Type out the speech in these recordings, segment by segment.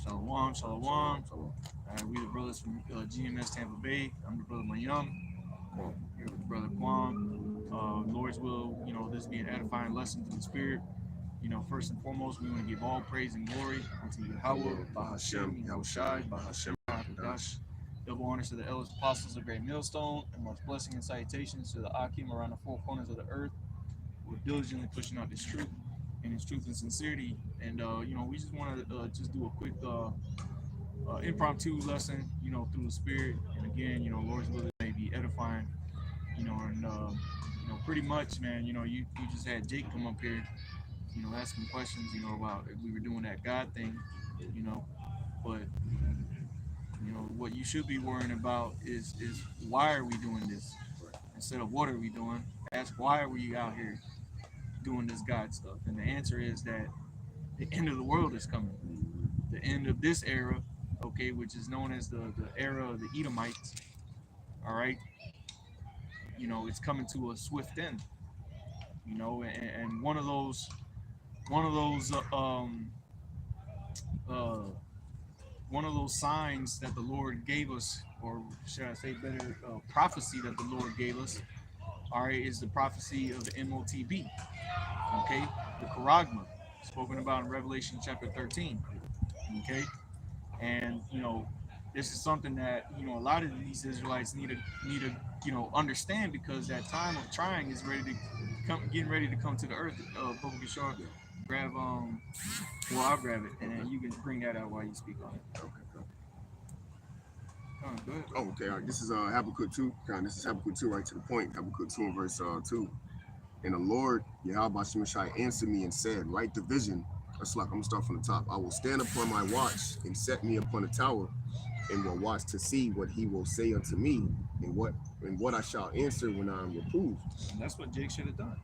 Shalom, shalom. We the brothers from GMS Tampa Bay. I'm the brother Mayum. Here with brother Kwam. Lord's will, this be an edifying lesson to the spirit. First and foremost, we want to give all praise and glory unto Yahweh, Bahashem, Yahushai, Bahashem, Dash. Double honors to the elders apostles of Great Millstone, and much blessing and salutations to the Akim around the four corners of the earth who are diligently pushing out this truth and its truth and sincerity. And we just want to just do a quick impromptu lesson, through the spirit. And again, Lord's will may be edifying, and pretty much, man, you just had Jake come up here, ask some questions, about if we were doing that God thing, but what you should be worrying about is why are we doing this instead of what are we doing. Ask why are we out here doing this God stuff, and the answer is that the end of the world is coming. The end of this era, okay, which is known as the era of the Edomites. All right, it's coming to a swift end. And one of those one of those signs that the Lord gave us, or should I say better, prophecy that the Lord gave us, all right, is the prophecy of the MOTB, okay, the Charagma, spoken about in Revelation chapter 13, okay, and this is something that a lot of these Israelites need to understand, because that time of trying is getting ready to come to the earth. Baba Kishar, grab I'll grab it, and then you can bring that out while you speak on it. Okay. Go ahead. Oh, okay. All right. This is Habakkuk 2. This is Habakkuk 2, right to the point. Habakkuk 2 and verse 2. And the Lord, Yahweh Shemashai, answered me and said, write the vision. That's like, I'm going to start from the top. I will stand upon my watch and set me upon a tower, and will watch to see what he will say unto me, and what I shall answer when I am reproved. And that's what Jake should have done.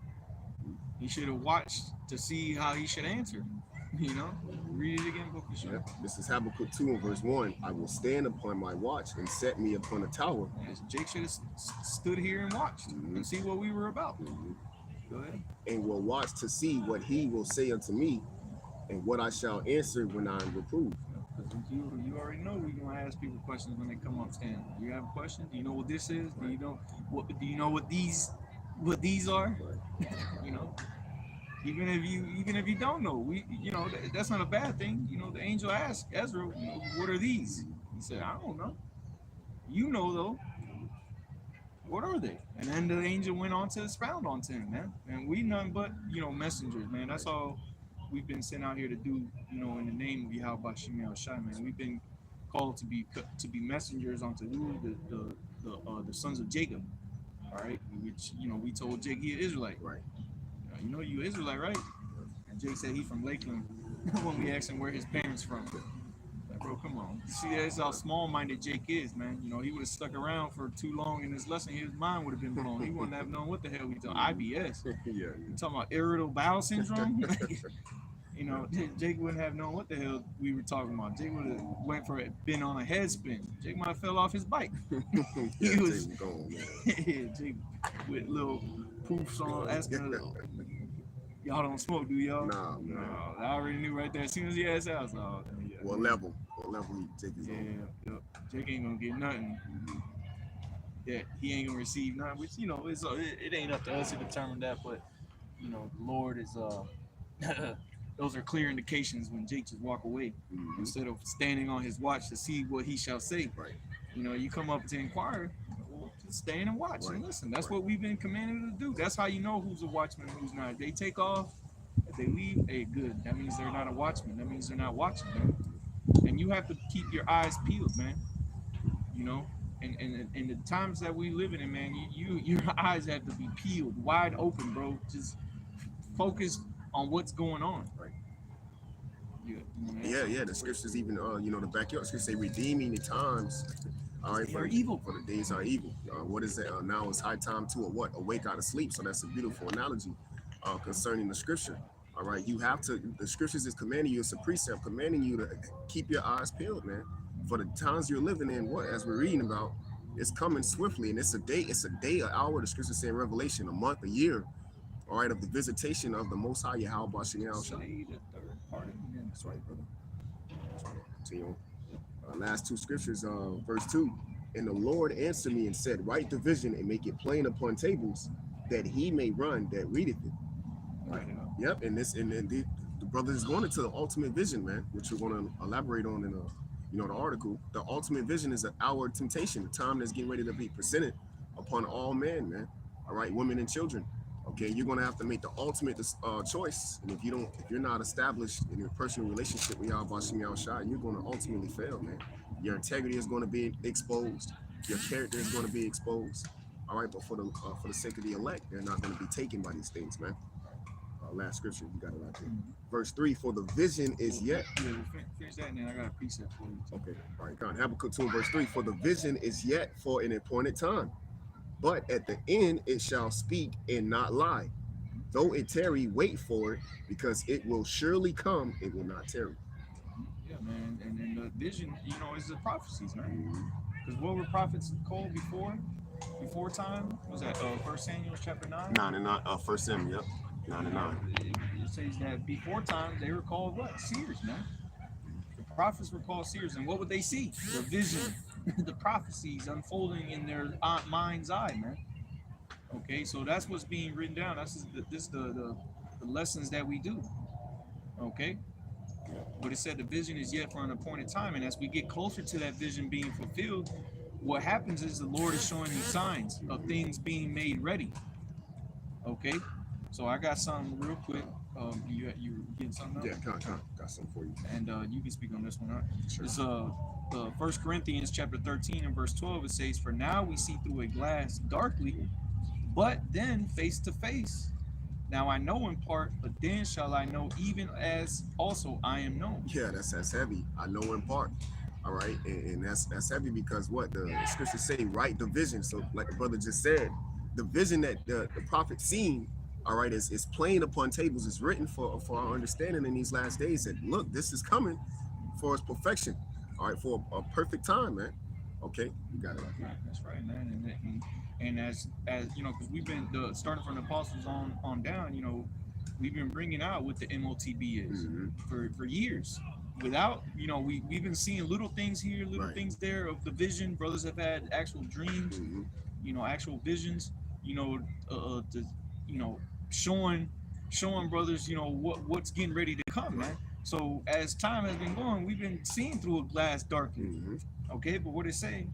He should have watched to see how he should answer. Read it again, Book. Yep. This is Habakkuk 2 and verse 1. I will stand upon my watch and set me upon a tower. Yes, Jake should have stood here and watched and see what we were about. Go ahead. And will watch to see what he will say unto me, and what I shall answer when I am reproved. You already know we're gonna ask people questions when they come up standing. You have a question? Do you know what this is? Do you know what these are? Even if you don't know, that's not a bad thing. The angel asked Ezra, what are these? He said, I don't know. Though. What are they? And then the angel went on to expound onto him, man. And we none but messengers, man. That's all we've been sent out here to do, in the name of Yahweh Shemel Shai, man. We've been called to be messengers unto the sons of Jacob. All right, which we told Jake he an Israelite, right? You Israelite, right? And Jake said he from Lakeland when we asked him where his parents from. Like, bro, come on. See, that's how small-minded Jake is, man. He would have stuck around for too long in this lesson. His mind would have been blown. He wouldn't have known what the hell we talking IBS. Yeah. You talking about irritable bowel syndrome? Jake wouldn't have known what the hell we were talking about. Jake would have been on a head spin. Jake might have fell off his bike. Jake was gone, man. Jake with little proofs on, asking us, y'all don't smoke, do y'all? No. I already knew right there. As soon as he asked us, What level Jake is on? Yeah. Jake ain't gonna get nothing. Yeah, he ain't gonna receive nothing. Which it ain't up to us to determine that, but the Lord is those are clear indications when Jake just walk away instead of standing on his watch to see what he shall say. Right. You come up to inquire, just stand and watch and listen. That's what we've been commanded to do. That's how you know who's a watchman and who's not. If they take off, if they leave, hey, good. That means they're not a watchman. That means they're not watching, man. And you have to keep your eyes peeled, man. And in the times that we live in, man, your eyes have to be peeled, wide open, bro. Just focus on what's going on. Right. Yeah. The scriptures even, the backyard scriptures say redeeming the times. All right, for evil. For the days are evil. What is it? Now it's high time to awake out of sleep. So that's a beautiful analogy concerning the scripture. All right, you have to. The scriptures is commanding you. It's a precept commanding you to keep your eyes peeled, man. For the times you're living in, as we're reading about, it's coming swiftly, and it's a day, an hour. The scriptures say in Revelation, a month, a year. All right, of the visitation of the Most High Yahweh Bashim Yahweh. Say the third part again. That's right, brother. That's right. Continue on. Last two scriptures, verse 2. And the Lord answered me and said, write the vision and make it plain upon tables, that he may run that readeth it. Write it up. Yep, and the brother is going into the ultimate vision, man, which we're going to elaborate on in the article. The ultimate vision is an hour temptation, the time that's getting ready to be presented upon all men, man. All right, women and children. Okay, you're going to have to make the ultimate choice, and if you're not established in your personal relationship with Yahweh Shem Shai, you're going to ultimately fail, man. Your integrity is going to be exposed. Your character is going to be exposed. All right, but for the sake of the elect, they're not going to be taken by these things, man. Last scripture, you got it right there. Verse 3, for the vision is yet. Yeah, finish that, and then I got a precept for you. Okay, all right, God. Habakkuk 2, verse 3, for the vision is yet for an appointed time, but at the end it shall speak and not lie. Though it tarry, wait for it, because it will surely come, it will not tarry. Yeah, man, and then the vision, is the prophecies, man. Because what were prophets called before time? Was that 1 Samuel chapter 9? 9 and 9, 1 Samuel, yep. 9 and 9. It says that before time they were called what? Seers, man. The prophets were called seers, and what would they see? The vision, the prophecies unfolding in their mind's eye, man. Okay, so that's what's being written down. This the lessons that we do. Okay, but it said the vision is yet for an appointed time, and as we get closer to that vision being fulfilled, what happens is the Lord is showing you signs of things being made ready. Okay. So I got something real quick. You getting something up? Yeah, got something for you. And you can speak on this one, huh? Sure. It's 1 Corinthians chapter 13 and verse 12. It says, "For now we see through a glass darkly, but then face to face. Now I know in part, but then shall I know, even as also I am known." Yeah, that's heavy. I know in part. All right, and that's heavy because what the scriptures say, write the vision. So like the brother just said, the vision that the prophet seen, all right, is plain upon tables. It's written for our understanding in these last days that, look, this is coming for its perfection. All right, for a perfect time, man. Okay, you got it. That's right, man. And as because we've been starting from the apostles on down, we've been bringing out what the MOTB is for years. Without, we've been seeing little things here, little things there of the vision. Brothers have had actual dreams, actual visions, showing brothers, what's getting ready to come, man. So as time has been going, we've been seeing through a glass darkly. Okay, but what it say?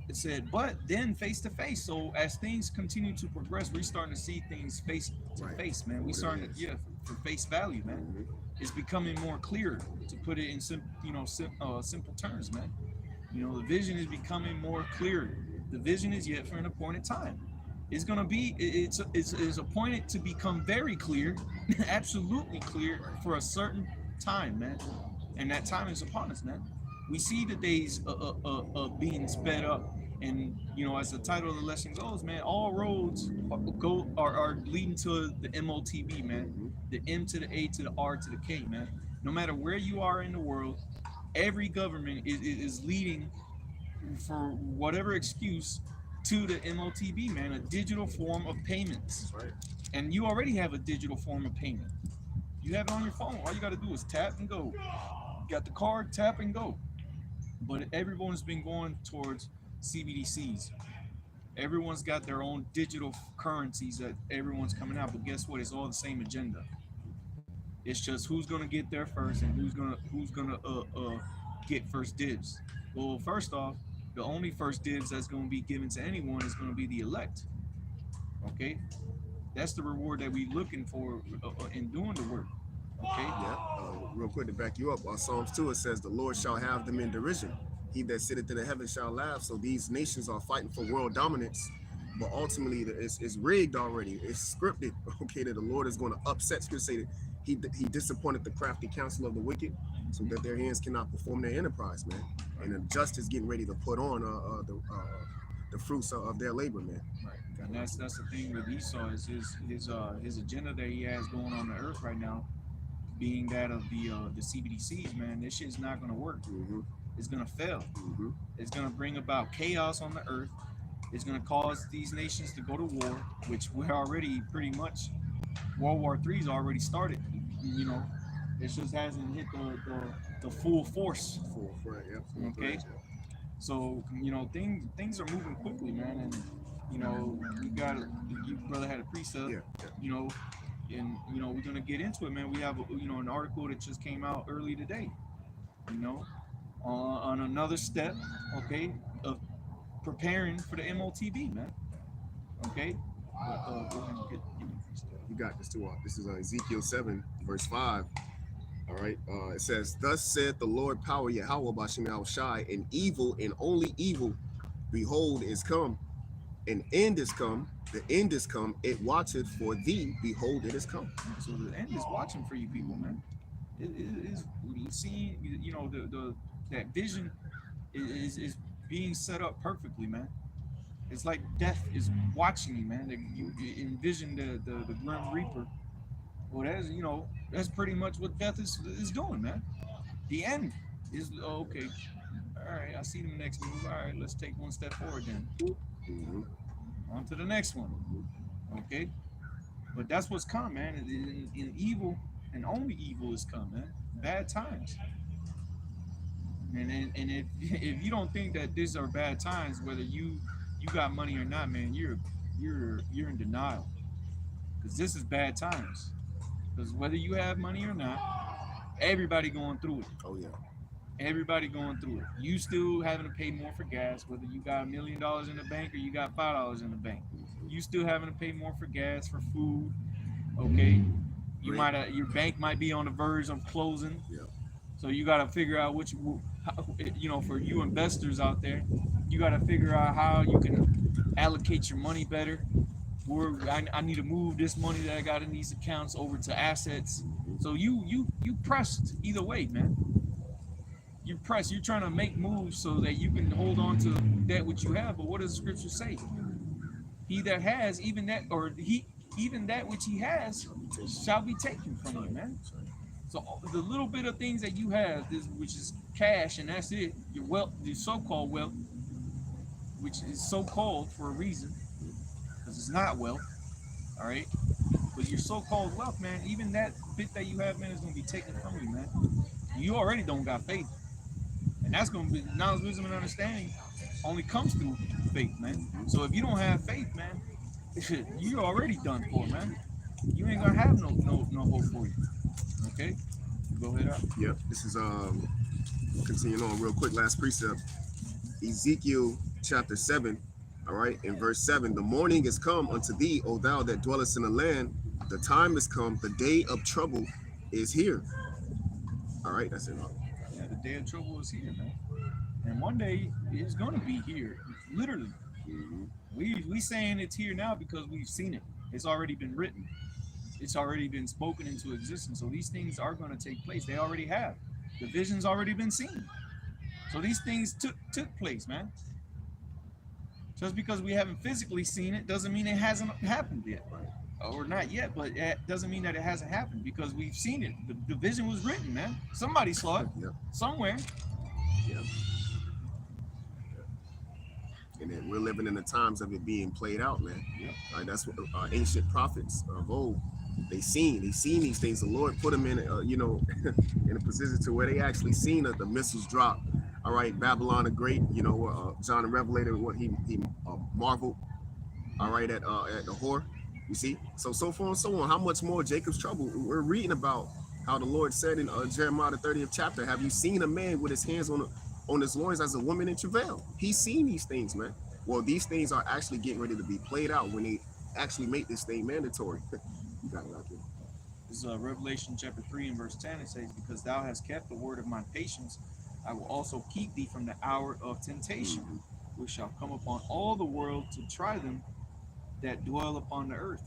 It said, but then face to face. So as things continue to progress, we're starting to see things face to face, man. We starting to, for face value, man. It's becoming more clear, to put it in simple terms, man. The vision is becoming more clear. The vision is yet for an appointed time. It's gonna be, it's appointed to become very clear, absolutely clear for a certain time, man. And that time is upon us, man. We see the days being sped up, and as the title of the lesson goes, man, all roads are leading to the MOTB, man. The M to the A to the R to the K, man. No matter where you are in the world, every government is leading, for whatever excuse, to the MOTB, man, a digital form of payments. That's right. And you already have a digital form of payment. You have it on your phone. All you got to do is tap and go. You got the card, tap and go. But everyone's been going towards CBDCs. Everyone's got their own digital currencies that everyone's coming out. But guess what? It's all the same agenda. It's just who's gonna get there first and who's gonna get first dibs. Well, first off, the only first dibs that's going to be given to anyone is going to be the elect. Okay, that's the reward that we're looking for in doing the work. Okay. Yeah. Real quick to back you up, Psalms 2, it says, "The Lord shall have them in derision. He that sitteth in the heavens shall laugh." So these nations are fighting for world dominance, but ultimately it's rigged already. It's scripted. Okay, that the Lord is going to upset. Scripture say that he disappointed the crafty counsel of the wicked, so that their hands cannot perform their enterprise, man. And the justice getting ready to put on the fruits of their labor, man. Right. And that's the thing with Esau, is his agenda that he has going on the earth right now, being that of the CBDCs, man. This shit's not gonna work. It's gonna fail. It's gonna bring about chaos on the earth. It's gonna cause these nations to go to war, which we're already pretty much, World War III's already started. It just hasn't hit the full force. Full front, yeah. Full Okay. front, yeah. So things are moving quickly, man, and we got you brother had a precept, Yeah, yeah. you know, and we're gonna get into it, man. We have an article that just came out early today, you know, on another step, okay, of preparing for the MOTB, man. Okay. Go ahead and give me the precept. You got this too. This is Ezekiel 7, verse 5. All right. It says, "Thus saith the Lord power Yahweh Bashem Yahushai, and evil and only evil, behold, is come. An end is come. The end is come. It watcheth for thee. Behold, it is come." So the end is watching for you people, man. It is seeing, that vision is being set up perfectly, man. It's like death is watching you, man. Like you envision the Grim Reaper. Well, that's pretty much what death is doing, man. The end is okay. All right, I see the next move. All right, let's take one step forward then. Mhm. On to the next one. Okay, but that's what's come, man. In evil, and only evil is come, man. Bad times. And if you don't think that these are bad times, whether you got money or not, man, you're in denial. Because this is bad times. Because whether you have money or not, everybody going through it. Oh yeah. Everybody going through it. You still having to pay more for gas, whether you got $1 million in the bank or you got $5 in the bank. You still having to pay more for gas, for food. Okay, your bank might be on the verge of closing. Yeah. So you got to figure out for you investors out there, you got to figure out how you can allocate your money better. I need to move this money that I got in these accounts over to assets. So you pressed either way, man. You're pressed. You're trying to make moves so that you can hold on to that which you have. But what does the scripture say? He that has, even that which he has, shall be taken from you, man. So the little bit of things that you have, which is cash, and that's it. Your wealth, your so-called wealth, which is so-called for a reason, because it's not wealth. All right. But your so-called wealth, man, even that bit that you have, man, is gonna be taken from you, man. You already don't got faith. And that's going to be knowledge, wisdom, and understanding only comes through faith, man. So if you don't have faith, man, you're already done for, man. You ain't going to have no hope for you. Okay? Go ahead up. Yep. This is continuing on real quick. Last precept. Ezekiel chapter 7. All right. In verse 7. "The morning is come unto thee, O thou that dwellest in the land. The time is come. The day of trouble is here." All right. That's it. Yeah, the day of trouble is here, man. And one day it's going to be here, literally. Mhm. We saying it's here now because we've seen it. It's already been written. It's already been spoken into existence. So these things are going to take place. They already have. The vision's already been seen. So these things took place, man. Just because we haven't physically seen it doesn't mean it hasn't happened yet. Or not yet, but it doesn't mean that it hasn't happened because we've seen it. The vision was written, man. Somebody saw it somewhere. Yep. And then we're living in the times of it being played out, man. Yep. All right, that's what ancient prophets of old, they seen these things. The Lord put them in, in a position to where they actually seen the missiles drop. All right, Babylon the Great, John the Revelator, what he marveled. All right, at the whore. You see, so forth and so on. How much more Jacob's trouble? We're reading about how the Lord said in Jeremiah the 30th chapter, "Have you seen a man with his hands on his loins as a woman in travail?" He's seen these things, man. Well, these things are actually getting ready to be played out when they actually make this thing mandatory. You got it out there. This is Revelation chapter 3 and verse 10. It says, "Because thou hast kept the word of my patience, I will also keep thee from the hour of temptation, which shall come upon all the world to try them that dwell upon the earth."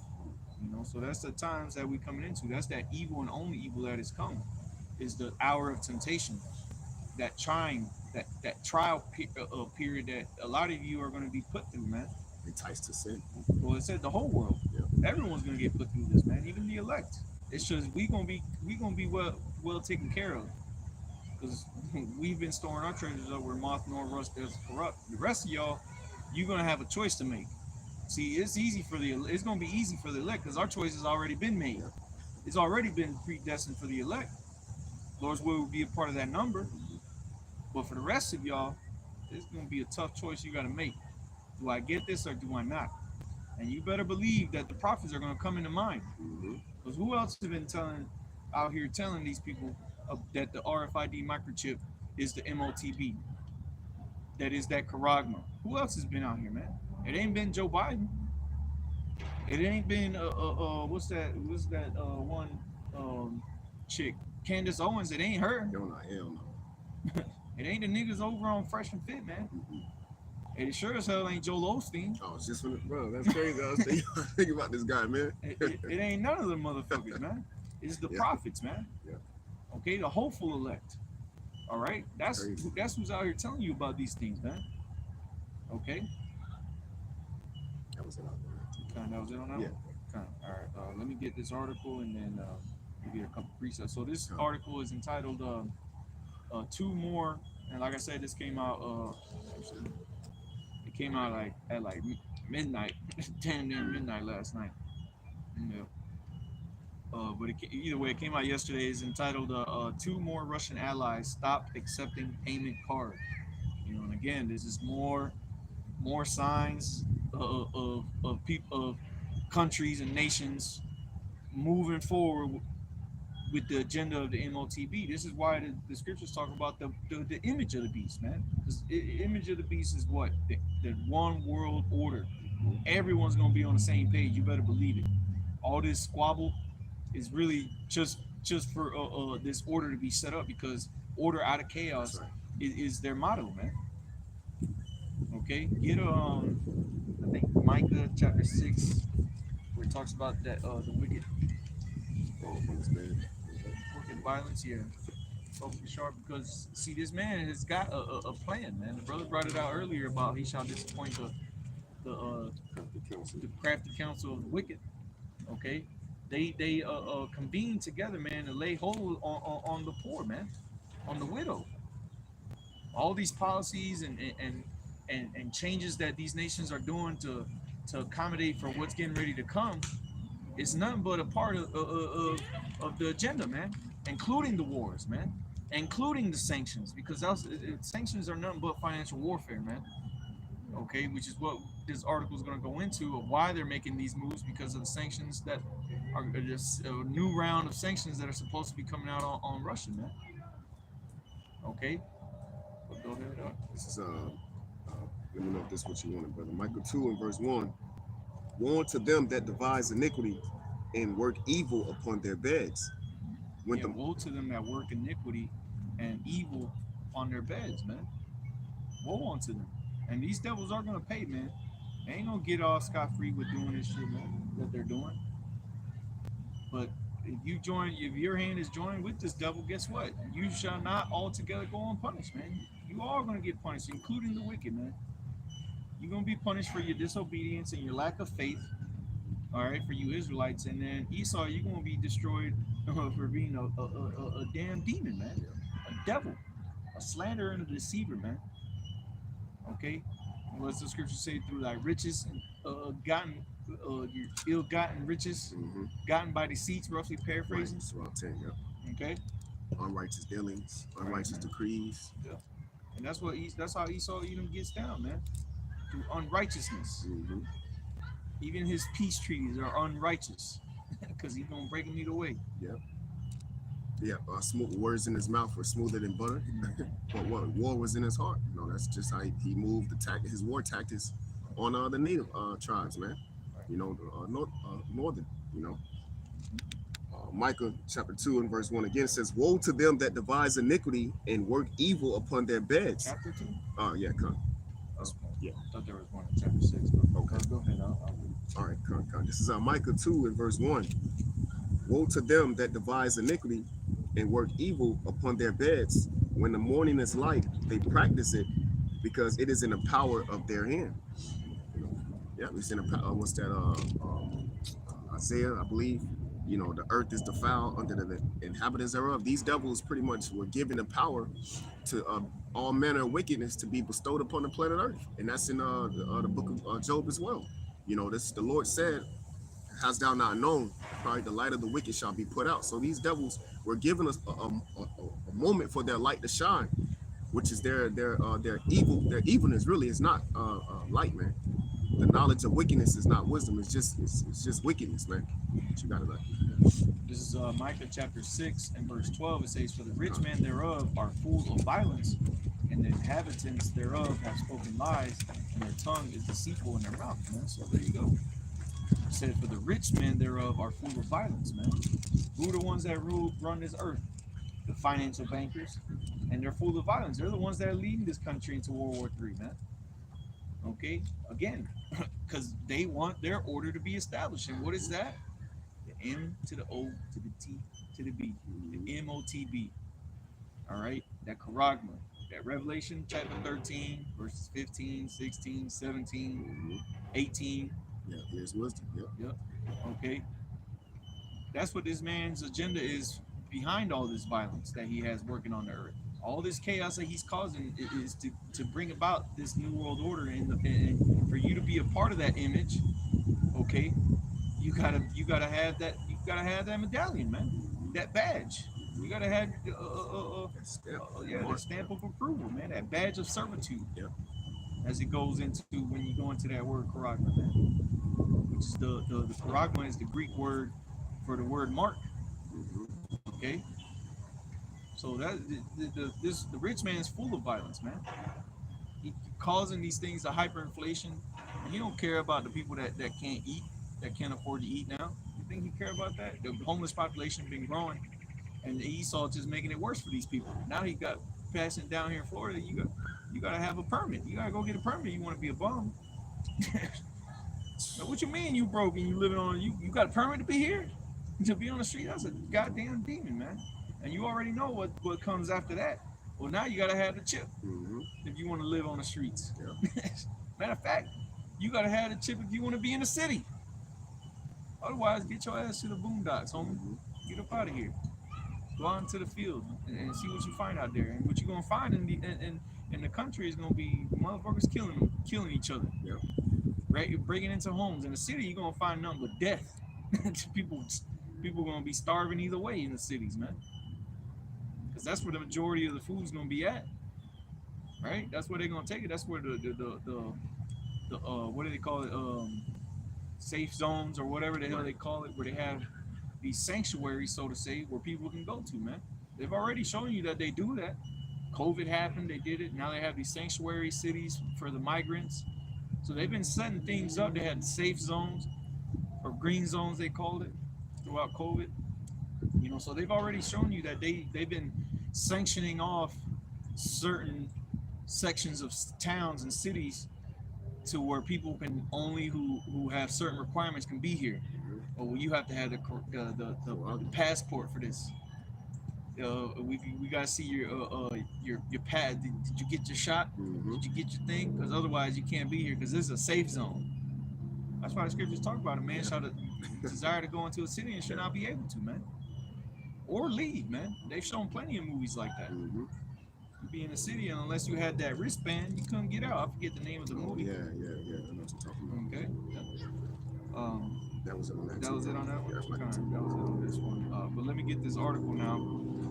So that's the times that we're coming into. That's that evil and only evil that is coming, is the hour of temptation, that trying, that trial period that a lot of you are going to be put through, man. Enticed to sin. Well, it said the whole world. Yeah. Everyone's going to get put through this, man. Even the elect. It's just we gonna be well taken care of, because we've been storing our treasures up where moth nor rust does corrupt. The rest of y'all, you're gonna have a choice to make. See, it's gonna be easy for the elect because our choice has already been made. It's already been predestined for the elect. Lord's will will be a part of that number. But for the rest of y'all, it's gonna be a tough choice you gotta make. Do I get this or do I not? And you better believe that the prophets are gonna come into mind. Mm-hmm. Because who else has been out here telling these people that the RFID microchip is the MOTB, that is that charagma? Who else has been out here, man? It ain't been Joe Biden. It ain't been what's that one chick, Candace Owens. It ain't her. Hell no. It ain't the niggas over on Fresh and Fit, man. Mm-hmm. It sure as hell ain't Joel Osteen. Oh, it's just for the, bro. That's crazy. I was thinking about this guy, man. It ain't none of them motherfuckers, man. It's the prophets, man. Yeah. Okay, the hopeful elect. All right, that's Crazy. that's who's out here telling you about these things, man. Okay, That was it. that was it on that Yeah. one. All right, let me get this article and then we get a couple presets. So this Huh. article is entitled "Two More," and like I said, this came out. Actually, it came out at midnight, 10 near midnight last night. Yeah. But either way, it came out yesterday. It's entitled "Two More Russian Allies Stop Accepting Payment Card." You know, and again, this is more signs of people, of countries and nations moving forward with the agenda of the MOTB. This is why the scriptures talk about the image of the beast, man. The image of the beast is what? The one world order. Everyone's gonna be on the same page. You better believe it. All this squabble is really just for this order to be set up, because order out of chaos That's right. is their motto, man. Okay, get I think Micah chapter 6, where it talks about that the wicked violence. Yeah, focus sharp, because see, this man has got a plan, man. The brother brought it out earlier about he shall disappoint the crafty counsel of the wicked. Okay, they convene together, man, to lay hold on the poor, man, on the widow. All these policies and changes that these nations are doing to accommodate for what's getting ready to come, it's nothing but a part of the agenda, man, including the wars, man, including the sanctions, because sanctions are nothing but financial warfare, man. Okay, which is what this article is going to go into, of why they're making these moves, because of the sanctions that are just a new round of sanctions that are supposed to be coming out on Russia, man. Okay, but go ahead. This is let me know if this is what you wanted, brother. Micah 2 and verse 1. Woe to them that devise iniquity and work evil upon their beds. When Yeah, woe to them that work iniquity and evil on their beds, man. Woe unto them. And these devils are gonna pay, man. They ain't gonna get off scot-free with doing this shit, man, that they're doing. But if your hand is joined with this devil, guess what? You shall not altogether go unpunished, man. You are gonna get punished, including the wicked, man. You're gonna be punished for your disobedience and your lack of faith. All right, for you Israelites, and then Esau, you're gonna be destroyed for being a damn demon, man, a devil, a slanderer and a deceiver, man. Okay, what's the scripture say? Through thy riches, gotten your ill-gotten riches, gotten by deceits, roughly paraphrasing. Right, around 10, yeah. Okay, Unrighteous dealings, unrighteous decrees. Yeah, and that's how Esau Edom gets down, man, through unrighteousness. Even his peace treaties are unrighteous, because he's gonna break them either way. Yeah, smooth words in his mouth were smoother than butter, but what war was in his heart. You know, that's just how he moved his war tactics on the native tribes, man. You know, northern. You know, Micah chapter 2 and verse 1 again says, "Woe to them that devise iniquity and work evil upon their beds." Chapter 2. Yeah, come. Yeah, I thought there was one in chapter 6. But Okay. Go ahead. All right, come. This is Micah 2 and verse 1. Woe to them that devise iniquity and work evil upon their beds. When the morning is light, they practice it, because it is in the power of their hand. Yeah, it's in the power. What's that? Isaiah, I believe. You know, the earth is defiled under the inhabitants thereof. These devils pretty much were given the power to all manner of wickedness to be bestowed upon the planet Earth, and that's in the book of Job as well. You know, this the Lord said, "Hast thou not known? Probably the light of the wicked shall be put out." So these devils we're given a moment for their light to shine, which is their evil. Their evilness really is not light, man. The knowledge of wickedness is not wisdom. It's just wickedness, man. But you gotta like. This is Micah chapter 6 and verse 12. It says, "For the rich men thereof are full of violence, and the inhabitants thereof have spoken lies, and their tongue is deceitful in their mouth." Man. So there you go. It said, "For the rich men thereof are full of violence," man. Who are the ones that run this earth? The financial bankers, and they're full of violence. They're the ones that are leading this country into World War III, man. Okay, again, because they want their order to be established. And what is that? The M to the O to the T to the B, the MOTB. All right, that charagma, that Revelation chapter 13, verses 15, 16, 17, 18. Yeah, here's wisdom. Yep. Okay, that's what this man's agenda is behind all this violence that he has working on the earth. All this chaos that he's causing is to bring about this new world order, and for you to be a part of that image, okay, you gotta have that medallion, man, that badge. You gotta have that stamp of approval, man, that badge of servitude. Yep. As it goes into when you go into that word charagma, man, which is the charagma is the Greek word for the word mark. Okay. So that the rich man is full of violence, man. He causing these things to hyperinflation. And he don't care about the people that can't eat, that can't afford to eat now. You think he care about that? The homeless population been growing, and Esau just making it worse for these people. Now he got passing down here in Florida. You gotta have a permit. You gotta go get a permit. You want to be a bum? Now, what you mean you broke and you living on you got a permit to be here? To be on the street? That's a goddamn demon, man. And you already know what comes after that. Well, now you gotta have the chip if you want to live on the streets. Yeah. Matter of fact, you gotta have the chip if you want to be in the city. Otherwise, get your ass to the boondocks, homie. Get up out of here. Go out into the field and see what you find out there. And what you're gonna find in the country is gonna be motherfuckers killing each other. Yeah. Right? You're breaking into homes. In the city, you're gonna find nothing but death. people gonna be starving either way in the cities, man. Because that's where the majority of the food's gonna be at, right? That's where they're gonna take it. That's where the what do they call it? Safe zones or whatever the hell they call it, where they have these sanctuaries, so to say, where people can go to, man. They've already shown you that they do that. COVID happened, they did it. Now they have these sanctuary cities for the migrants. So they've been setting things up. They had safe zones or green zones, they called it, throughout COVID. You know, so they've already shown you that they've been sanctioning off certain sections of towns and cities to where people can only who have certain requirements can be here. Or you have to have the passport for this. We gotta see your pad. Did you get your shot? Did you get your thing? Because otherwise you can't be here because this is a safe zone. That's why the scriptures talk about a man shall desire to go into a city and should not be able to, man. Or leave, man. They've shown plenty of movies like that. You be in the city, and unless you had that wristband, you couldn't get out. I forget the name of the movie. Yeah. I know what you're talking about. Okay. That was it on that. That was it on that one? Yeah, That was it on this one. But let me get this article now.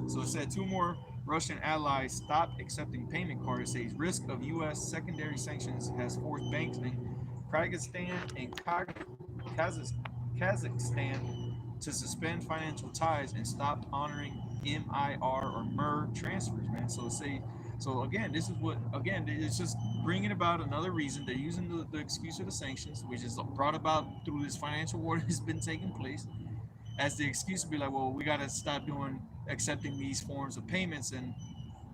So it said 2 more Russian allies stopped accepting payment cards. It says risk of U.S. secondary sanctions has forced banks in Kyrgyzstan and Kazakhstan to suspend financial ties and stop honoring MIR or MER transfers, man. So again, this is it's just bringing about another reason. They're using the excuse of the sanctions, which is brought about through this financial war that has been taking place, as the excuse to be like, well, we got to stop accepting these forms of payments, and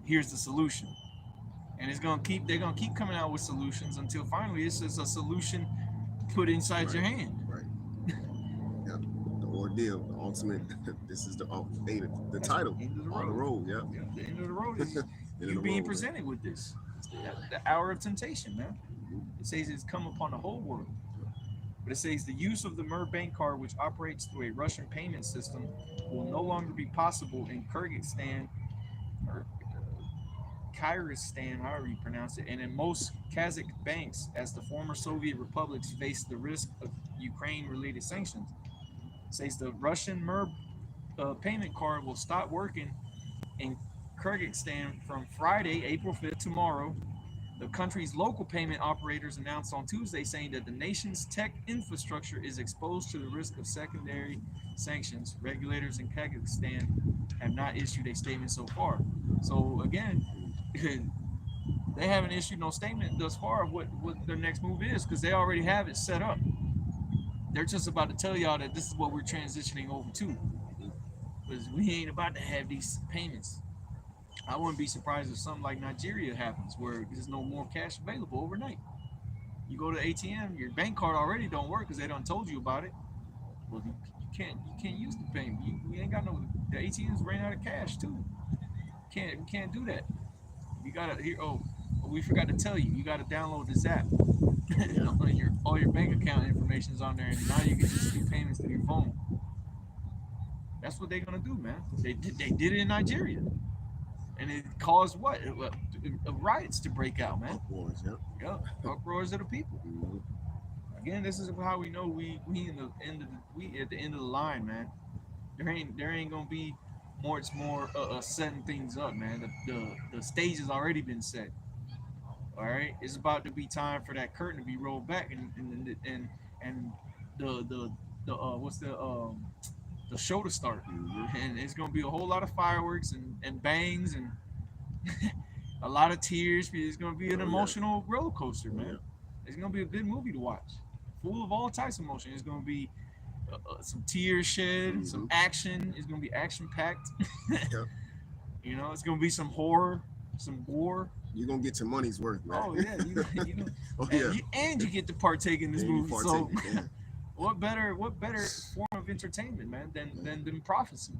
here's the solution. And they're gonna keep coming out with solutions until finally it's just a solution put inside your hand. Right. Yeah. The ordeal, the ultimate. This is the title. End of the on the road. Yeah. The end of the road is you being presented with this. The hour of temptation, man. It says it's come upon the whole world. But it says the use of the MER bank card, which operates through a Russian payment system, will no longer be possible in Kyrgyzstan, or Kyrgyzstan, however you pronounce it, and in most Kazakh banks, as the former Soviet republics face the risk of Ukraine-related sanctions. It says the Russian MER payment card will stop working in Kyrgyzstan from Friday, April 5th, tomorrow. The country's local payment operators announced on Tuesday, saying that the nation's tech infrastructure is exposed to the risk of secondary sanctions. Regulators in Kazakhstan have not issued a statement so far. So again, they haven't issued no statement thus far of what their next move is, because they already have it set up. They're just about to tell y'all that this is what we're transitioning over to, because we ain't about to have these payments. I wouldn't be surprised if something like Nigeria happens, where there's no more cash available overnight. You go to ATM, your bank card already don't work because they done told you about it. Well, you can't use the payment. You ain't got no. The ATMs ran out of cash too. You can't do that. You gotta here. Oh, we forgot to tell you. You gotta download this app. All your bank account information is on there, and now you can just do payments through your phone. That's what they're gonna do, man. They did it in Nigeria, and it caused what? Riots to break out, man. Uproars, yeah. Uproars of the people. Mm-hmm. Again, this is how we know we at the end of the line, man. There ain't gonna be more. It's more setting things up, man. The stage has already been set. All right, it's about to be time for that curtain to be rolled back, and the show to start. Mm-hmm. And it's gonna be a whole lot of fireworks and bangs and a lot of tears. It's gonna be an emotional roller coaster, man. Yeah. It's gonna be a good movie to watch, full of all types of emotion. It's gonna be some tears shed, some action. It's gonna be action packed. Yeah. You know, it's gonna be some horror, some gore. You're gonna get your money's worth, man. Oh yeah, you know, Oh, yeah. and you get to partake in this Yeah, you movie. So partake, yeah. what better form of entertainment, man, than prophecy?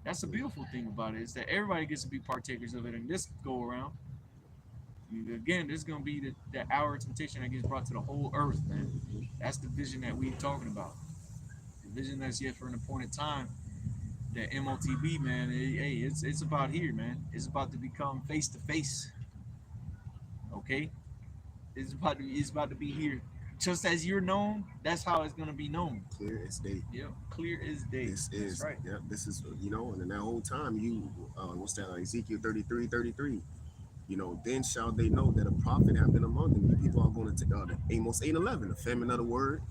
That's the beautiful thing about it, is that everybody gets to be partakers of it in this go around. Again, this is gonna be the hour of temptation that gets brought to the whole earth, man. That's the vision that we're talking about. The vision that's yet for an appointed time. That MOTB, man, hey, it's about here, man. It's about to become face to face. Okay, it's about to be here. Just as you're known, that's how it's gonna be known. Clear as day. Yeah, clear as day. This That's is right. Yeah. This is and in that whole time what's that? Ezekiel 33:33. Then shall they know that a prophet have been among them. The people are going to take Amos 8:11, the famine of the word,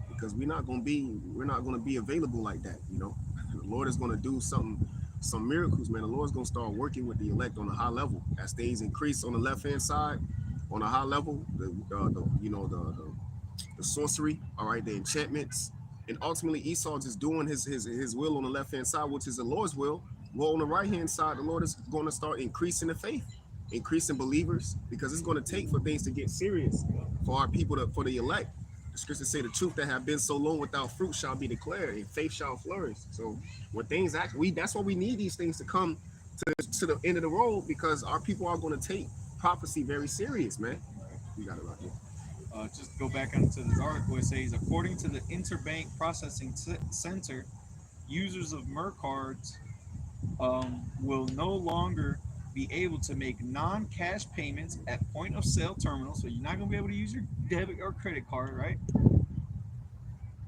because we're not going to be available like that. The Lord is going to do some miracles, man. The Lord's going to start working with the elect on a high level as things increase on the left hand side. On a high level, the sorcery, all right, the enchantments, and ultimately Esau just doing his will on the left hand side, which is the Lord's will. Well, on the right hand side, the Lord is going to start increasing the faith, increasing believers, because it's going to take for things to get serious for our people, for the elect. The scriptures say the truth that have been so long without fruit shall be declared, and faith shall flourish. So when things that's why we need these things to come to the end of the road, because our people are going to take prophecy very serious, man. We got it right here. Just go back into this article. It says, according to the Interbank Processing Center, users of Mer cards will no longer be able to make non-cash payments at point-of-sale terminals. So you're not going to be able to use your debit or credit card, right?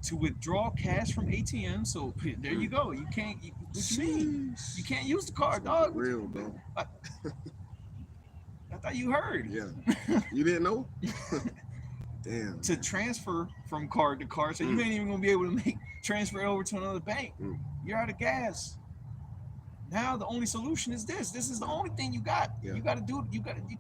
To withdraw cash from ATM. So there you go. You can't. What you mean? You can't use the card, dog. Real, bro. I thought you heard. Yeah. You didn't know? Damn. To transfer from card to card, so you ain't even gonna be able to transfer over to another bank. You're out of gas. Now the only solution is this. This is the only thing you got. Yeah. You got to do it.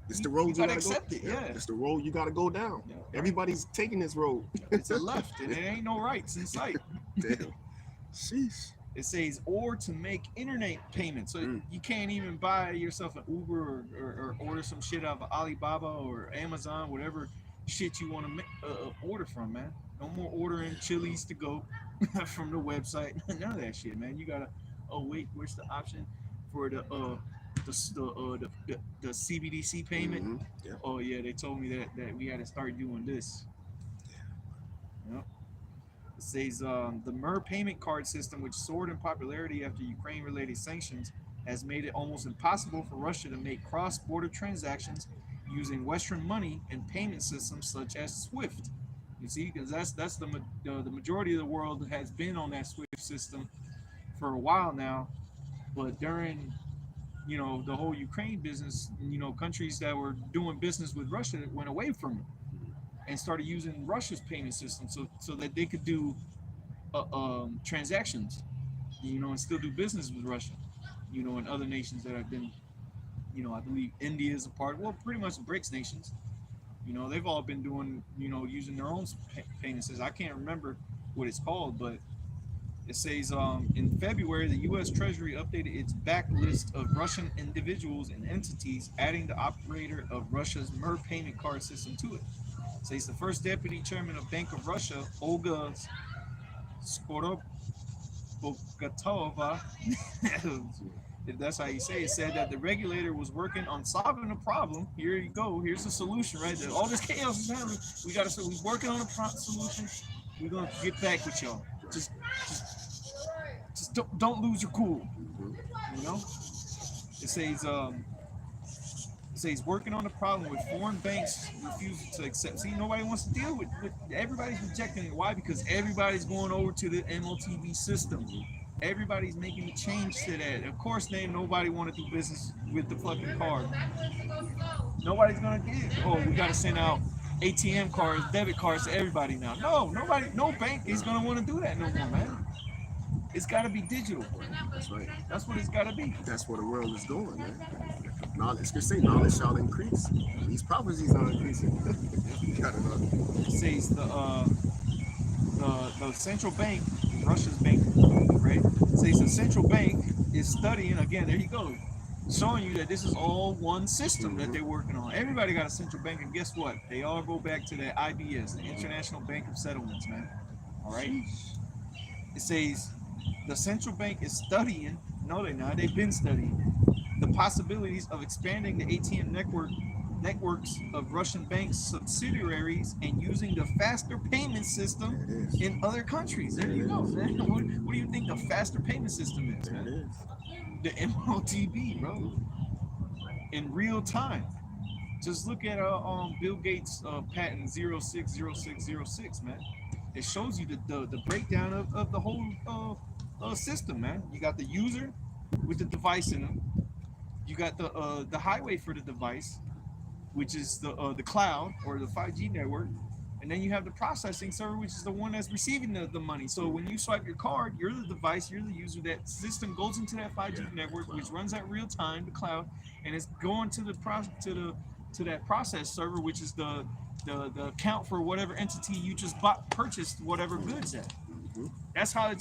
It's the road you gotta accept go. it. Yeah. It's the road you gotta go down. Yeah, right. Everybody's taking this road. It's a left, and there ain't no rights in sight. Damn. Sheesh. It says, or to make internet payments. So you can't even buy yourself an Uber or order some shit out of Alibaba or Amazon, whatever shit you want to order from, man. No more ordering Chili's to go from the website. None of that shit, man. You gotta. Oh wait, where's the option for the CBDC payment? Mm-hmm. Yeah. Oh yeah, they told me that we had to start doing this. Yep. It says the Mer payment card system, which soared in popularity after Ukraine-related sanctions, has made it almost impossible for Russia to make cross-border transactions using Western money and payment systems such as SWIFT. You see, because that's the majority of the world has been on that SWIFT system for a while now, but during the whole Ukraine business, countries that were doing business with Russia went away from it and started using Russia's payment system so that they could do transactions, and still do business with Russia, and other nations that have been, I believe India is a part, well, pretty much the BRICS nations. They've all been doing, using their own payment system. I can't remember what it's called, but it says in February, the U.S. Treasury updated its backlist of Russian individuals and entities, adding the operator of Russia's Mir payment card system to it. It says the first deputy chairman of Bank of Russia, Olga Skorobogatova, if that's how you say it, said that the regulator was working on solving the problem. Here you go. Here's the solution, right? All this chaos is happening. We're working on a solution. We're gonna get back with y'all. Just don't lose your cool. It says working on the problem with foreign banks refusing to accept. See, nobody wants to deal with everybody's rejecting it. Why? Because everybody's going over to the MOTB system. Everybody's making a change to that. Of course, nobody want to do business with the fucking card. Nobody's gonna get. Oh, we gotta send out ATM cards, debit cards to everybody now. No bank is gonna want to do that no more, man. It's gotta be digital. That's right. That's what it's gotta be. That's where the world is going, man. Knowledge, knowledge shall increase. These prophecies are increasing. You gotta know. It says the central bank, Russia's bank, right? It says the central bank is studying, again, there you go, showing you that this is all one system that they're working on. Everybody got a central bank, and guess what? They all go back to the IBS, the International Bank of Settlements, man. All right? It says the central bank is studying, no they're not, they've been studying the possibilities of expanding the ATM networks of Russian bank subsidiaries and using the faster payment system in other countries. There you go, man. What do you think the faster payment system is, man? The MOTB, bro. In real time. Just look at Bill Gates' patent 060606, man. It shows you the breakdown of the whole system, man. You got the user with the device in them. You got the highway for the device, which is the cloud or the 5G network, and then you have the processing server, which is the one that's receiving the money. So when you swipe your card, you're the device, you're the user. That system goes into that 5G network, which runs at real time, the cloud, and it's going to that process server, which is the account for whatever entity you just purchased whatever goods at. That's how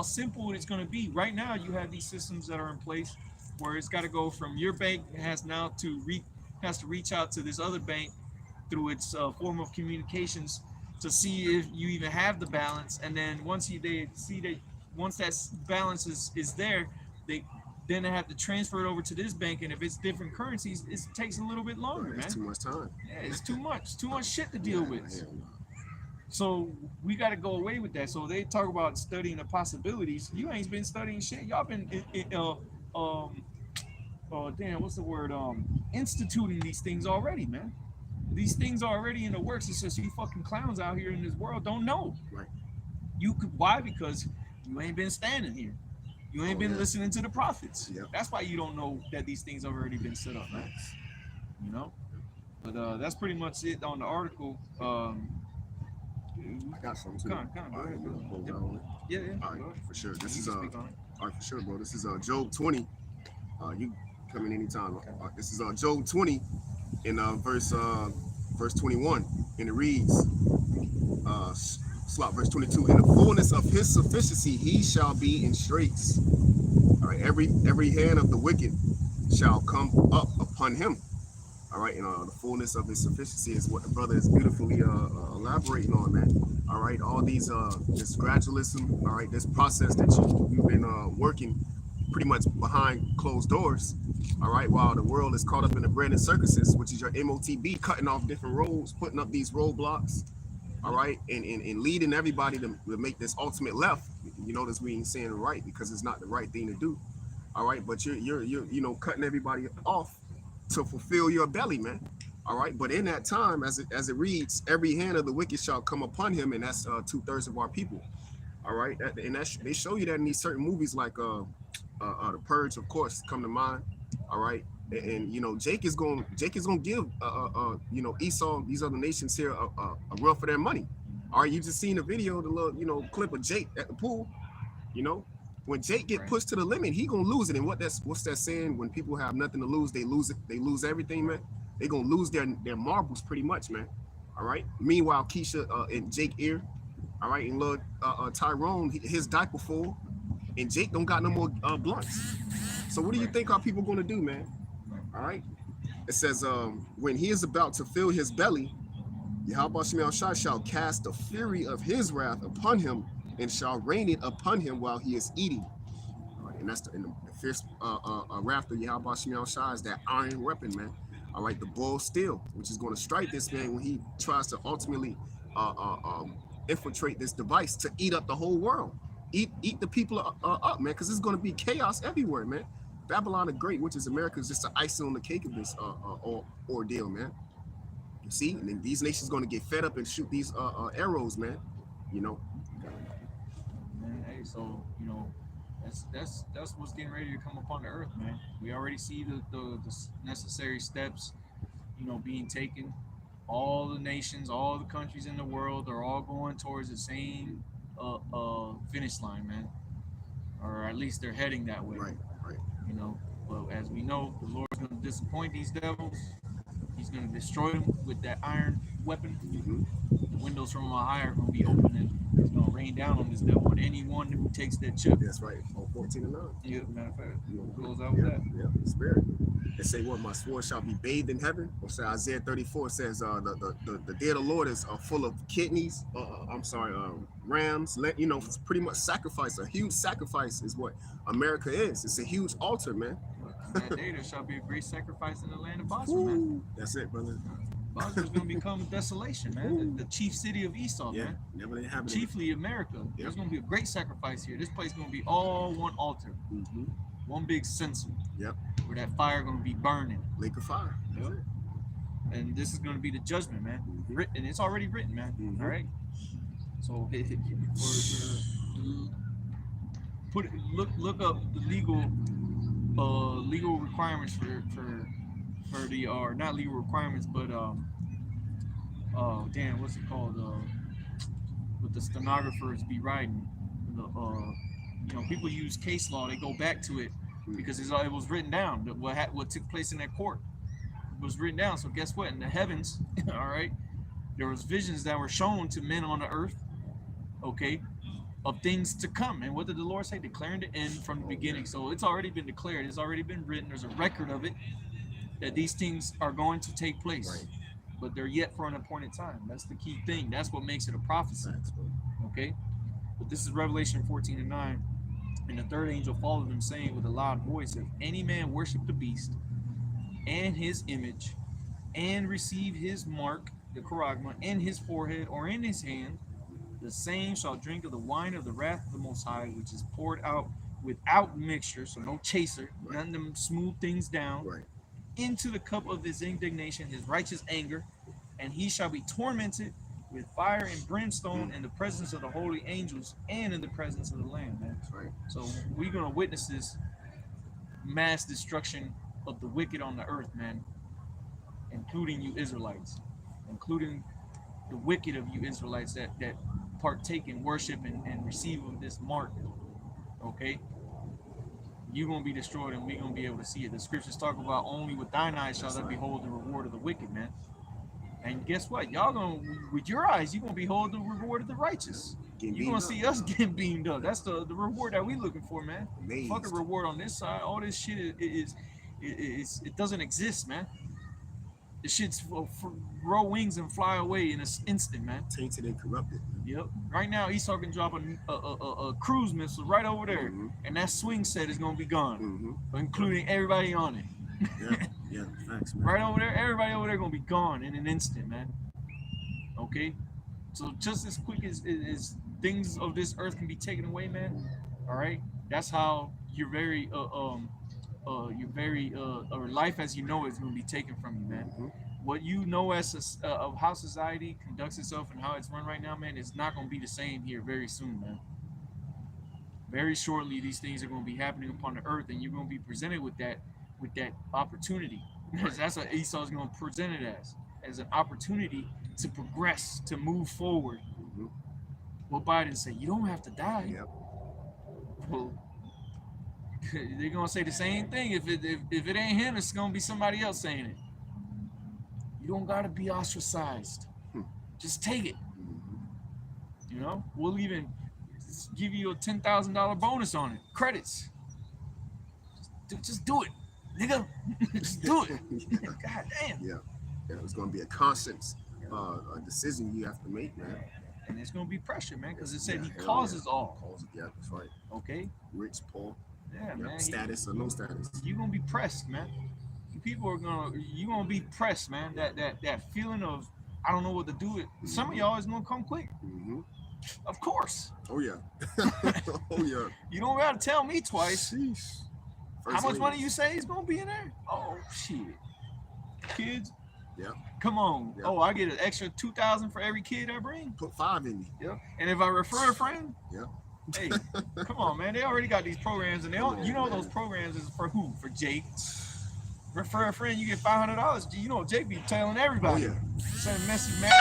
simple it's going to be. Right now, you have these systems that are in place where it's got to go from your bank has to reach out to this other bank through its form of communications to see if you even have the balance, and then once they see that once that balance is there, they have to transfer it over to this bank, and if it's different currencies, it takes a little bit longer, man. It's too much time. Yeah, it's too much shit to deal with. So we got to go away with that. So they talk about studying the possibilities. You ain't been studying shit. Y'all been what's the word? Instituting these things already, man. These things are already in the works. It's just you fucking clowns out here in this world don't know. Right. Why? Because you ain't been standing here. You ain't been listening to the prophets. Yep. That's why you don't know that these things have already been set up, man. But that's pretty much it on the article. I got something too. Go ahead, bro. Yeah. All right, for sure. This is all right, for sure, bro. This is Job 20. You come in anytime. This is Job 20 in verse 21, and it reads, verse 22. In the fullness of his sufficiency, he shall be in straits. All right, every hand of the wicked shall come up upon him. All right, and the fullness of his sufficiency is what the brother is beautifully elaborating on, man. All right, all these this gradualism, all right, this process that you've been working pretty much behind closed doors, all right, while the world is caught up in the branded circuses, which is your MOTB, cutting off different roads, putting up these roadblocks, all right, and leading everybody to make this ultimate left. You notice we ain't saying right because it's not the right thing to do, all right, but you're cutting everybody off to fulfill your belly, man. All right, but in that time, as it reads, every hand of the wicked shall come upon him, and that's 2/3 of our people. All right, and they show you that in these certain movies like The Purge, of course, come to mind. All right, and you know Jake is gonna give you know Esau, these other nations here a run for their money. All right, you just seen the video, the little clip of Jake at the pool. You know, when Jake get Right. pushed to the limit, he gonna lose it. And what's that saying? When people have nothing to lose, they lose it. They lose everything, man. They gonna lose their marbles pretty much, man. All right. Meanwhile, Keisha and Jake Ear, all right, and look, Tyrone, his diaper full, and Jake don't got no more blunts. So what do you think our people gonna do, man? All right. It says, when he is about to fill his belly, Yahweh Shemel Shai shall cast the fury of his wrath upon him and shall rain it upon him while he is eating. All right, and that's the fierce wrath of Yahweh Shemel Shai is that iron weapon, man. All right, the bull steel, which is going to strike this man when he tries to ultimately infiltrate this device to eat up the whole world, eat the people up, man, because it's going to be chaos everywhere, man. Babylon the Great, which is America, is just the icing on the cake of this ordeal, man. You see, and then these nations going to get fed up and shoot these arrows, man. You know. Man, hey, so you know, that's what's getting ready to come upon the earth, man. We already see the necessary steps, you know, being taken. All the nations, all the countries in the world are all going towards the same finish line, man. Or at least they're heading that way. Right. You know, but as we know, the Lord's going to disappoint these devils. He's going to destroy them with that iron weapon. Mm-hmm. The windows from on high are going to be open, and it's going to rain down on this devil and anyone who takes that chip. That's right. 14 and 9. Yeah, matter of fact, we'll close out with that. Yeah, the spirit. They say, what, my sword shall be bathed in heaven? Or say Isaiah 34 says, the day of the Lord is full of kidneys. Rams. You know, it's pretty much sacrifice. A huge sacrifice is what America is. It's a huge altar, man. That day there shall be a great sacrifice in the land of Bosra, man. That's it, brother. Bosra is going to become desolation, man. The chief city of Esau, man. Never inhabited. Chiefly America. Yep. There's going to be a great sacrifice here. This place is going to be all one altar. Mm-hmm. One big censer. Yep. Where that fire going to be burning. Lake of fire. Yep. And this is going to be the judgment, man. Mm-hmm. Written. It's already written, man. Mm-hmm. All right. So look up the legal requirements for the or not legal requirements, but what's it called? With the stenographers be writing, you know, people use case law. They go back to it because it was written down. What took place in that court was written down. So guess what? In the heavens, all right, there was visions that were shown to men on the earth, okay, of things to come. And what did the Lord say? Declaring the end from the beginning. So it's already been declared. It's already been written. There's a record of it that these things are going to take place. Right. But they're yet for an appointed time. That's the key thing. That's what makes it a prophecy. Okay? But this is Revelation 14 and 9. And the third angel followed them, saying with a loud voice, if any man worship the beast and his image and receive his mark, the charagma, in his forehead or in his hand, the same shall drink of the wine of the wrath of the Most High, which is poured out without mixture, so no chaser, none of them smooth things down, into the cup of his indignation, his righteous anger, and he shall be tormented with fire and brimstone in the presence of the holy angels and in the presence of the Lamb, man. That's right. So we're going to witness this mass destruction of the wicked on the earth, man, including you Israelites, including the wicked of you Israelites that partake in worship and receive of this mark, okay? You're going to be destroyed and we're going to be able to see it. The scriptures talk about only with thine eyes shall thou behold the reward of the wicked, man. And guess what? Y'all going to, with your eyes, you're going to behold the reward of the righteous. You're going to see us getting beamed up. That's the reward that we're looking for, man. Fuck a reward on this side. All this shit it doesn't exist, man. The shit's grow wings and fly away in an instant, man. Tainted and corrupted. Yep. Right now, Esau can drop a cruise missile right over there, and that swing set is gonna be gone, including everybody on it. Yeah, thanks, man. Right over there, everybody over there gonna be gone in an instant, man. Okay. So just as quick as things of this earth can be taken away, man. All right. That's how your very life as you know it is going to be taken from you, man. What you know as of how society conducts itself and how it's run right now, man, is not going to be the same here very soon, man. very shortly these things are going to be happening upon the earth, and you're going to be presented with that opportunity. That's what Esau's going to present it as an opportunity to progress, to move forward. Mm-hmm. What Biden said, you don't have to die. Yep. Well, they're gonna say the same thing. If it ain't him, it's gonna be somebody else saying it. You don't gotta be ostracized. Just take it. You know, we'll even give you a $10,000 bonus on it. Credits. Just do it, nigga. Just do it. God damn. Yeah. It's gonna be a constant a decision you have to make, man. And there's gonna be pressure, man, because it said he causes all. Yeah, that's right. Okay. Rich, poor. Yeah, man. Status or no status. You're gonna be pressed, man. People are you're gonna be pressed, man. That feeling of I don't know what to do. Some of y'all is gonna come quick. Mm-hmm. Of course. Oh yeah. Oh yeah. You don't gotta tell me twice. Sheesh. How much money you say is gonna be in there? Oh shit. Kids. Yeah. Come on. Yeah. Oh, I get an extra $2,000 for every kid I bring. Put 5 in me. Yeah. And if I refer a friend. Yeah. Hey, come on, man. They already got these programs, and they don't. You know those programs is for who? For Jake. Refer a friend, you get $500. You know Jake be telling everybody. Oh yeah. Sending message, man.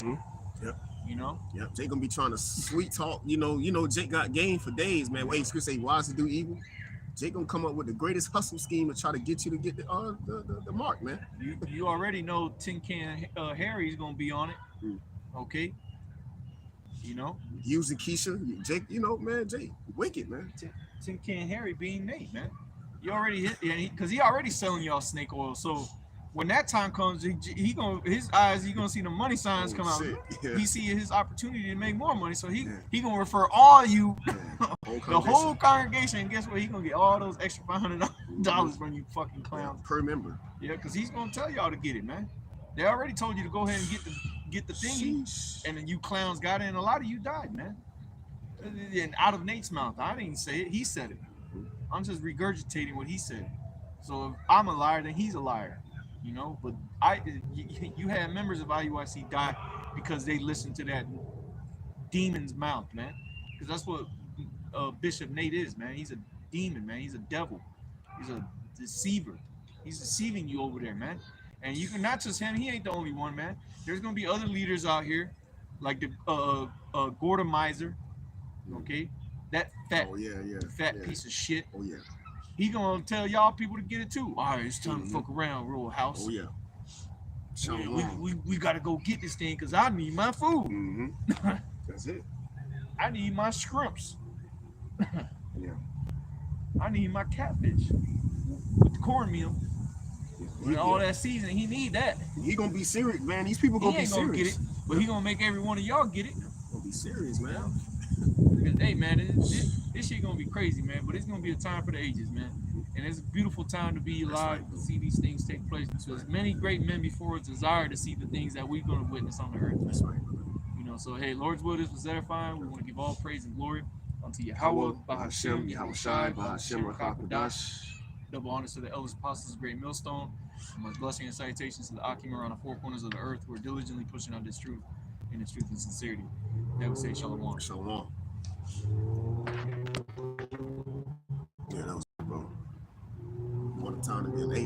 Mm-hmm. Yep. You know. Yep. Jake gonna be trying to sweet talk. You know. Jake got game for days, man. Wait, Chris say wise to do evil. Jake gonna come up with the greatest hustle scheme to try to get you to get the mark, man. You already know Tin Can Harry's gonna be on it. Okay. You know. Using Keisha, Jake. You know, man. Jake, wicked, man. Tin Can Harry being Nate, man. You already hit, because he already selling y'all snake oil. So when that time comes, he gonna see the money signs come out. Yeah. He see his opportunity to make more money, so he gonna refer all you, the whole congregation. And guess what? He gonna get all those extra $500 from you fucking clowns per member. Yeah, because he's gonna tell y'all to get it, man. They already told you to go ahead and get the thingy, and then you clowns got it, and a lot of you died, man. And out of Nate's mouth, I didn't say it. He said it. I'm just regurgitating what he said. So if I'm a liar, then he's a liar, you know. But you had members of IUIC die because they listened to that demon's mouth, man. Because that's what Bishop Nate is, man. He's a demon, man. He's a devil. He's a deceiver. He's deceiving you over there, man. And you can not just him. He ain't the only one, man. There's gonna be other leaders out here, like the Gordon Miser, okay. That fat piece of shit. Oh yeah. He gonna tell y'all people to get it too. All right, it's time to fuck around, Royal House. Oh yeah. We gotta go get this thing because I need my food. Mm-hmm. That's it. I need my shrimps. Yeah. I need my catfish with the cornmeal. With all that seasoning, he need that. He gonna be serious, man. These people gonna be serious. Gonna get it, but he gonna make every one of y'all get it. Gonna be serious, man. Hey man, this shit gonna be crazy, man. But it's gonna be a time for the ages, man. And it's a beautiful time to be alive to see these things take place. Because many great men before us desire to see the things that we're gonna witness on the earth. That's right. You know, so hey, Lord's will is was edifying. We want to give all praise and glory unto Yahweh, Bahashem, Yahushai, Bahashem, Rakakadash. Double honors to the elders, apostles, great millstone. Much blessing and salutations to the Akim around the four corners of the earth who are diligently pushing out this truth in its truth and sincerity. That would say shalom. Shalom. Yeah, that was bro. What a time to be late.